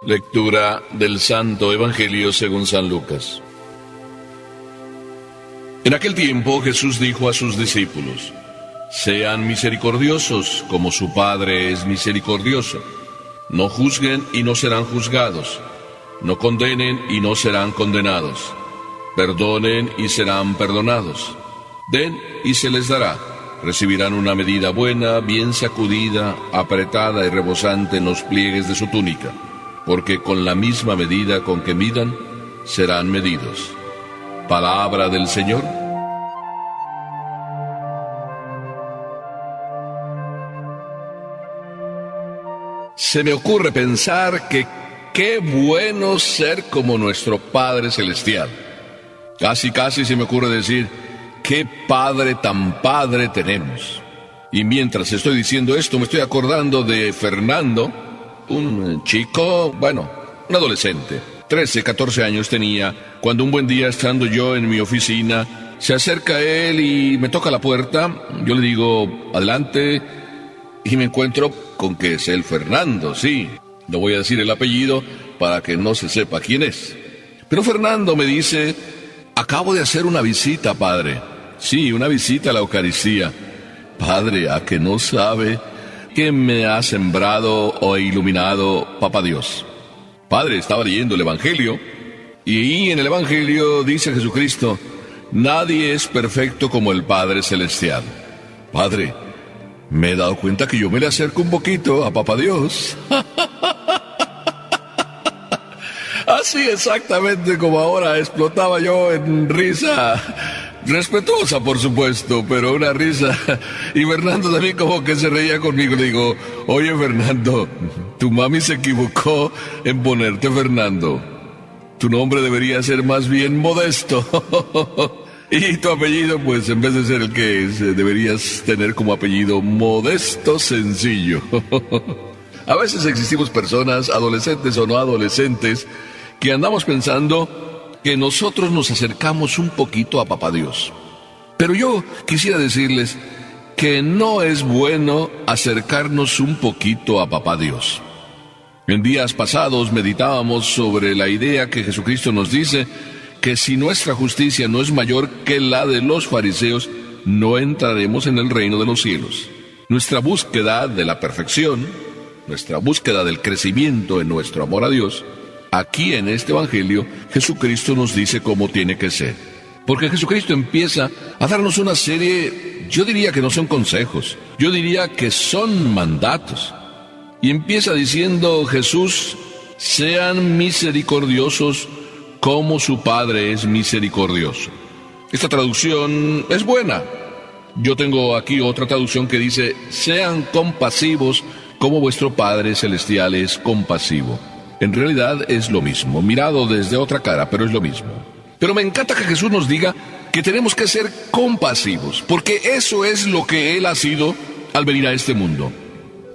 Lectura del Santo Evangelio según San Lucas. En aquel tiempo Jesús dijo a sus discípulos: Sean misericordiosos, como su Padre es misericordioso. No juzguen y no serán juzgados. No condenen y no serán condenados. Perdonen y serán perdonados. Den y se les dará. Recibirán una medida buena, bien sacudida, apretada y rebosante en los pliegues de su túnica. Porque con la misma medida con que midan, serán medidos. Palabra del Señor. Se me ocurre pensar que qué bueno ser como nuestro Padre Celestial. Casi se me ocurre decir, qué Padre tan Padre tenemos. Y mientras estoy diciendo esto, me estoy acordando de Fernando, un chico, un adolescente. 13, 14 años tenía, cuando un buen día, estando yo en mi oficina, se acerca a él y me toca la puerta. Yo le digo, adelante, y me encuentro con que es el Fernando, sí. No voy a decir el apellido para que no se sepa quién es. Pero Fernando me dice: acabo de hacer una visita, padre. Sí, una visita a la Eucaristía. Padre, ¿a que no sabe que me ha sembrado o iluminado Papá Dios? Padre, estaba leyendo el Evangelio, y ahí en el Evangelio dice Jesucristo: nadie es perfecto como el Padre Celestial. Padre, me he dado cuenta que yo me le acerco un poquito a Papá Dios. Así exactamente como ahora explotaba yo en risa, respetuosa por supuesto, pero una risa. Y Fernando también como que se reía conmigo. Le digo: oye Fernando, tu mami se equivocó en ponerte Fernando. Tu nombre debería ser más bien Modesto. Y tu apellido, pues en vez de ser el que es, deberías tener como apellido Modesto Sencillo. A veces existimos personas, adolescentes o no adolescentes, que andamos pensando que nosotros nos acercamos un poquito a Papá Dios. Pero yo quisiera decirles que no es bueno acercarnos un poquito a Papá Dios. En días pasados meditábamos sobre la idea que Jesucristo nos dice que si nuestra justicia no es mayor que la de los fariseos, no entraremos en el reino de los cielos. Nuestra búsqueda de la perfección, nuestra búsqueda del crecimiento en nuestro amor a Dios, aquí en este Evangelio, Jesucristo nos dice cómo tiene que ser. Porque Jesucristo empieza a darnos una serie, yo diría que no son consejos, yo diría que son mandatos. Y empieza diciendo Jesús: sean misericordiosos como su Padre es misericordioso. Esta traducción es buena. Yo tengo aquí otra traducción que dice: sean compasivos como vuestro Padre Celestial es compasivo. En realidad es lo mismo, mirado desde otra cara, pero es lo mismo. Pero me encanta que Jesús nos diga que tenemos que ser compasivos, porque eso es lo que Él ha sido al venir a este mundo.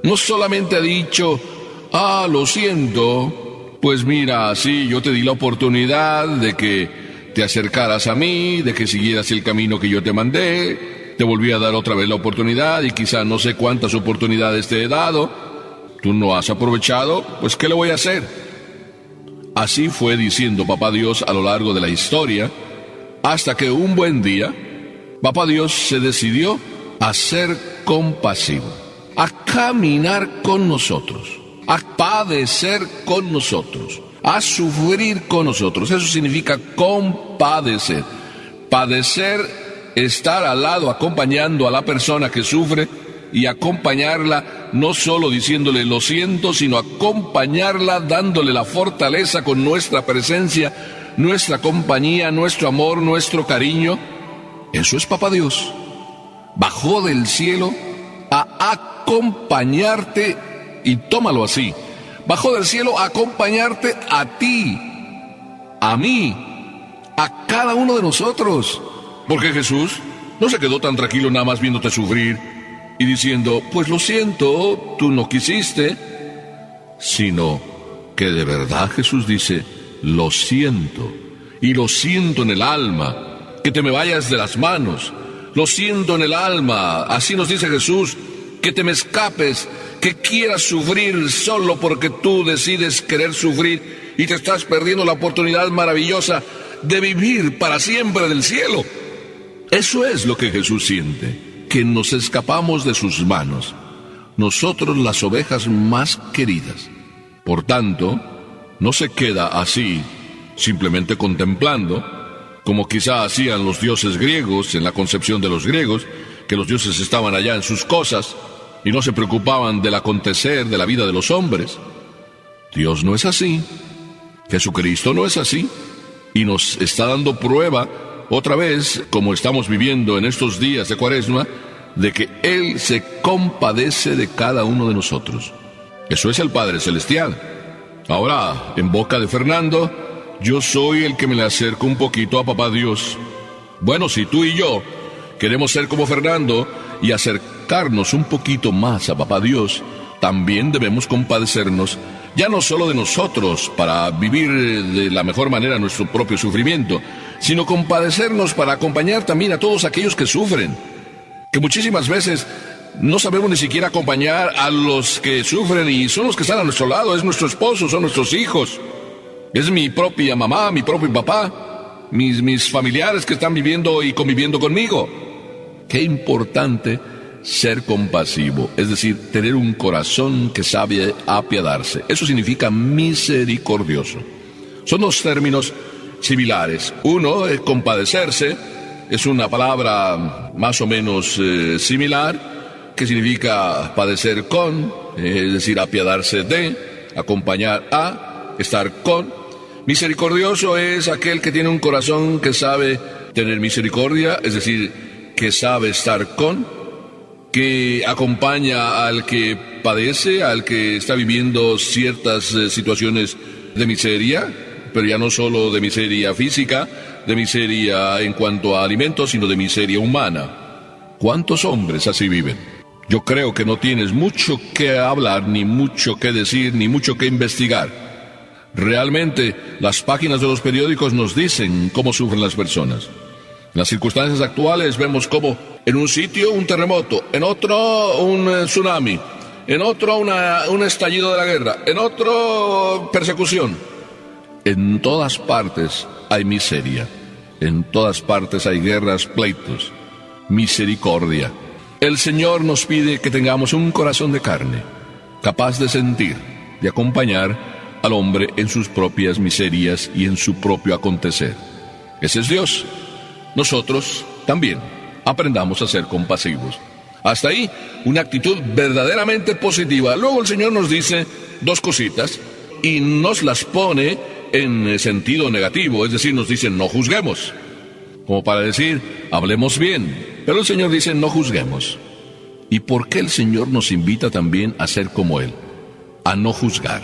No solamente ha dicho: lo siento, pues mira, sí, yo te di la oportunidad de que te acercaras a mí, de que siguieras el camino que yo te mandé, te volví a dar otra vez la oportunidad y quizá no sé cuántas oportunidades te he dado. Tú no has aprovechado, pues ¿qué le voy a hacer? Así fue diciendo Papá Dios a lo largo de la historia, hasta que un buen día, Papá Dios se decidió a ser compasivo, a caminar con nosotros, a padecer con nosotros, a sufrir con nosotros. Eso significa compadecer. Padecer, estar al lado acompañando a la persona que sufre, y acompañarla no solo diciéndole lo siento, sino acompañarla dándole la fortaleza con nuestra presencia, nuestra compañía, nuestro amor, nuestro cariño. Eso es Papá Dios. Bajó del cielo a acompañarte, y tómalo así: bajó del cielo a acompañarte a ti, a mí, a cada uno de nosotros. Porque Jesús no se quedó tan tranquilo nada más viéndote sufrir y diciendo: pues lo siento, tú no quisiste, sino que de verdad Jesús dice: lo siento, y lo siento en el alma, que te me vayas de las manos, lo siento en el alma. Así nos dice Jesús, que te me escapes, que quieras sufrir solo porque tú decides querer sufrir y te estás perdiendo la oportunidad maravillosa de vivir para siempre del cielo. Eso es lo que Jesús siente, que nos escapamos de sus manos, nosotros las ovejas más queridas. Por tanto, no se queda así, simplemente contemplando, como quizá hacían los dioses griegos en la concepción de los griegos, que los dioses estaban allá en sus cosas y no se preocupaban del acontecer de la vida de los hombres. Dios no es así, Jesucristo no es así, y nos está dando prueba, otra vez, como estamos viviendo en estos días de Cuaresma, de que Él se compadece de cada uno de nosotros. Eso es el Padre Celestial. Ahora, en boca de Fernando, yo soy el que me le acerco un poquito a Papá Dios. Bueno, si tú y yo queremos ser como Fernando y acercarnos un poquito más a Papá Dios, también debemos compadecernos, ya no solo de nosotros para vivir de la mejor manera nuestro propio sufrimiento, sino compadecernos para acompañar también a todos aquellos que sufren, que muchísimas veces no sabemos ni siquiera acompañar a los que sufren y son los que están a nuestro lado, es nuestro esposo, son nuestros hijos, es mi propia mamá, mi propio papá, mis familiares que están viviendo y conviviendo conmigo. Qué importante ser compasivo, es decir, tener un corazón que sabe apiadarse. Eso significa misericordioso. Son dos términos similares. Uno, compadecerse, es una palabra más o menos similar, que significa padecer con, es decir, apiadarse de, acompañar a, estar con. Misericordioso es aquel que tiene un corazón que sabe tener misericordia, es decir, que sabe estar con, que acompaña al que padece, al que está viviendo ciertas situaciones de miseria, pero ya no solo de miseria física, de miseria en cuanto a alimentos, sino de miseria humana. ¿Cuántos hombres así viven? Yo creo que no tienes mucho que hablar, ni mucho que decir, ni mucho que investigar. Realmente, las páginas de los periódicos nos dicen cómo sufren las personas. En las circunstancias actuales vemos cómo en un sitio un terremoto, en otro un tsunami, en otro un estallido de la guerra, en otro persecución. En todas partes hay miseria, en todas partes hay guerras, pleitos, misericordia. El Señor nos pide que tengamos un corazón de carne, capaz de sentir, de acompañar al hombre en sus propias miserias y en su propio acontecer. Ese es Dios. Nosotros también aprendamos a ser compasivos. Hasta ahí, una actitud verdaderamente positiva. Luego el Señor nos dice dos cositas y nos las pone en sentido negativo, es decir, nos dice no juzguemos, como para decir hablemos bien, pero el Señor dice no juzguemos. ¿Y por qué el Señor nos invita también a ser como Él? A no juzgar.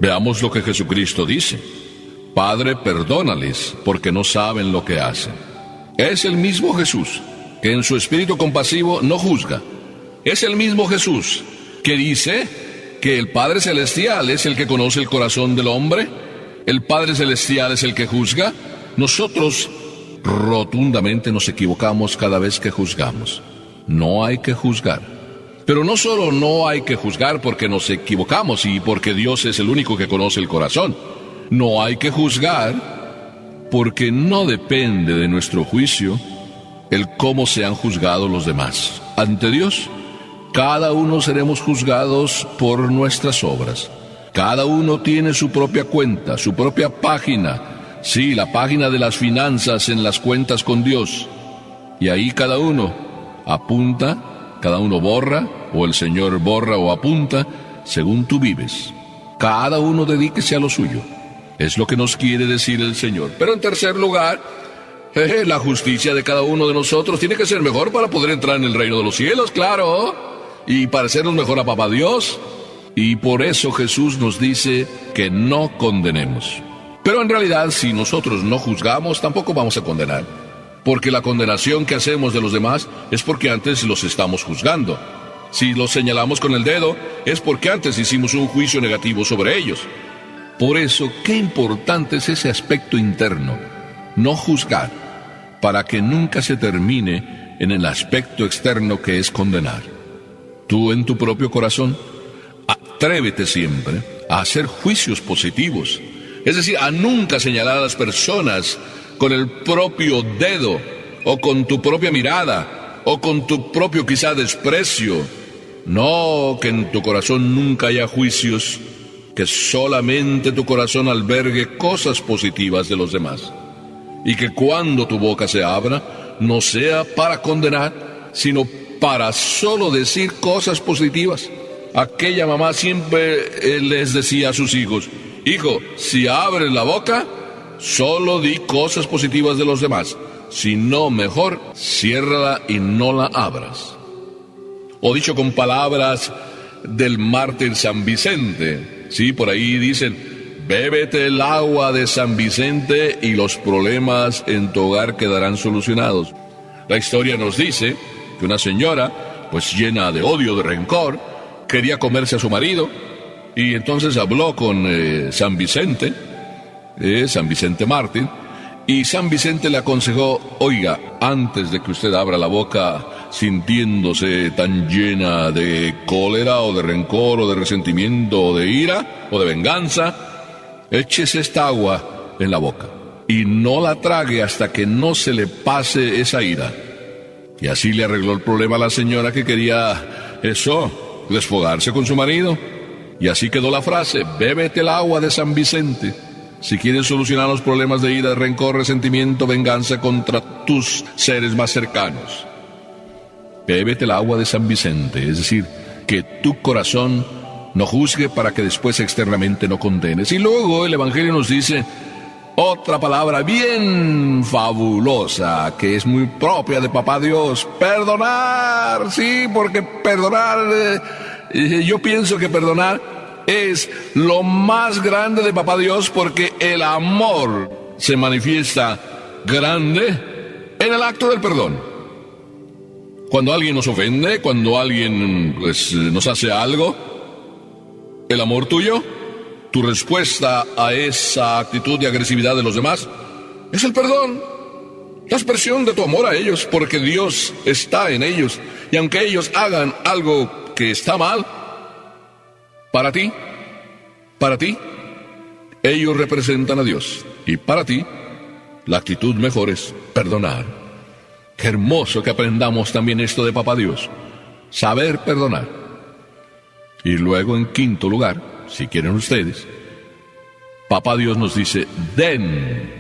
Veamos lo que Jesucristo dice: Padre, perdónales, porque no saben lo que hacen. Es el mismo Jesús que en su espíritu compasivo no juzga. Es el mismo Jesús que dice que el Padre Celestial es el que conoce el corazón del hombre. El Padre Celestial es el que juzga. Nosotros rotundamente nos equivocamos cada vez que juzgamos. No hay que juzgar. Pero no solo no hay que juzgar porque nos equivocamos y porque Dios es el único que conoce el corazón. No hay que juzgar porque no depende de nuestro juicio el cómo sean juzgados los demás. Ante Dios, cada uno seremos juzgados por nuestras obras. Cada uno tiene su propia cuenta, su propia página. Sí, la página de las finanzas en las cuentas con Dios. Y ahí cada uno apunta, cada uno borra, o el Señor borra o apunta, según tú vives. Cada uno dedíquese a lo suyo. Es lo que nos quiere decir el Señor. Pero en tercer lugar, la justicia de cada uno de nosotros tiene que ser mejor para poder entrar en el reino de los cielos, claro. Y parecernos mejor a Papá Dios. Y por eso Jesús nos dice que no condenemos. Pero en realidad, si nosotros no juzgamos, tampoco vamos a condenar. Porque la condenación que hacemos de los demás es porque antes los estamos juzgando. Si los señalamos con el dedo, es porque antes hicimos un juicio negativo sobre ellos. Por eso, qué importante es ese aspecto interno, no juzgar, para que nunca se termine en el aspecto externo que es condenar. tú en tu propio corazón, atrévete siempre a hacer juicios positivos. Es decir, a nunca señalar a las personas con el propio dedo, o con tu propia mirada, o con tu propio quizá desprecio. No, que en tu corazón nunca haya juicios, que solamente tu corazón albergue cosas positivas de los demás. Y que cuando tu boca se abra, no sea para condenar, sino para solo decir cosas positivas. Aquella mamá siempre les decía a sus hijos: hijo, si abres la boca, solo di cosas positivas de los demás. Si no, mejor, ciérrala y no la abras. O dicho con palabras del mártir San Vicente, sí, por ahí dicen: bébete el agua de San Vicente y los problemas en tu hogar quedarán solucionados. La historia nos dice que una señora, pues llena de odio, de rencor, quería comerse a su marido, y entonces habló con San Vicente mártir, y San Vicente le aconsejó: oiga, antes de que usted abra la boca sintiéndose tan llena de cólera, o de rencor, o de resentimiento, o de ira, o de venganza, échese esta agua en la boca, y no la trague hasta que no se le pase esa ira. Y así le arregló el problema a la señora que quería desfogarse con su marido. Y así quedó la frase: bébete el agua de San Vicente si quieres solucionar los problemas de ira, rencor, resentimiento, venganza contra tus seres más cercanos. Bébete el agua de San Vicente, es decir, que tu corazón no juzgue para que después externamente no condenes. Y luego el Evangelio nos dice otra palabra bien fabulosa, que es muy propia de Papá Dios: perdonar. Sí, porque perdonar, yo pienso que perdonar es lo más grande de Papá Dios, porque el amor se manifiesta grande en el acto del perdón. Cuando alguien nos ofende, cuando alguien nos hace algo, el amor tuyo, tu respuesta a esa actitud de agresividad de los demás, es el perdón, la expresión de tu amor a ellos, porque Dios está en ellos. Y aunque ellos hagan algo que está mal, para ti, ellos representan a Dios. Y para ti, la actitud mejor es perdonar. Qué hermoso que aprendamos también esto de Papá Dios, saber perdonar. Y luego, en quinto lugar, si quieren ustedes, Papá Dios nos dice: den.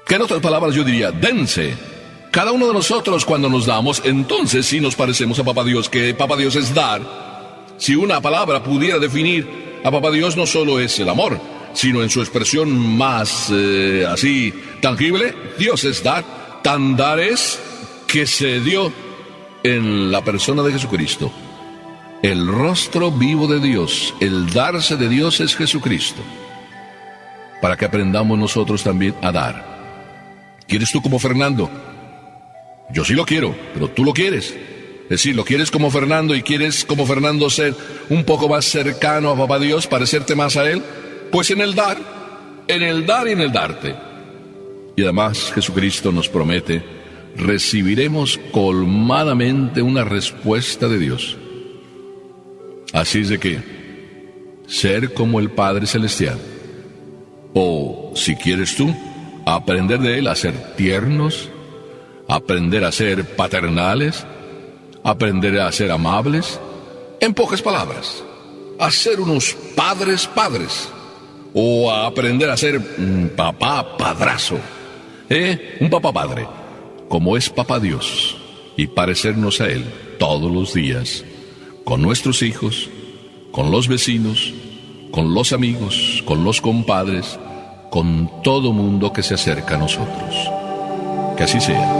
Que en otras palabras yo diría: dense. Cada uno de nosotros, cuando nos damos, entonces sí nos parecemos a Papá Dios, que Papá Dios es dar. Si una palabra pudiera definir a Papá Dios, no solo es el amor, sino en su expresión más así tangible, Dios es dar. Tan dar es que se dio en la persona de Jesucristo. El rostro vivo de Dios, el darse de Dios es Jesucristo, para que aprendamos nosotros también a dar. ¿Quieres tú como Fernando? Yo sí lo quiero, pero tú lo quieres. Es decir, lo quieres como Fernando, y quieres como Fernando ser un poco más cercano a Papá Dios, parecerte más a Él, pues en el dar y en el darte. Y además Jesucristo nos promete: recibiremos colmadamente una respuesta de Dios. Así es de que ser como el Padre Celestial, o si quieres tú, aprender de Él a ser tiernos, aprender a ser paternales, aprender a ser amables, en pocas palabras, a ser unos padres, o a aprender a ser un papá padrazo, un papá padre, como es Papá Dios, y parecernos a Él todos los días, con nuestros hijos, con los vecinos, con los amigos, con los compadres, con todo mundo que se acerca a nosotros. Que así sea.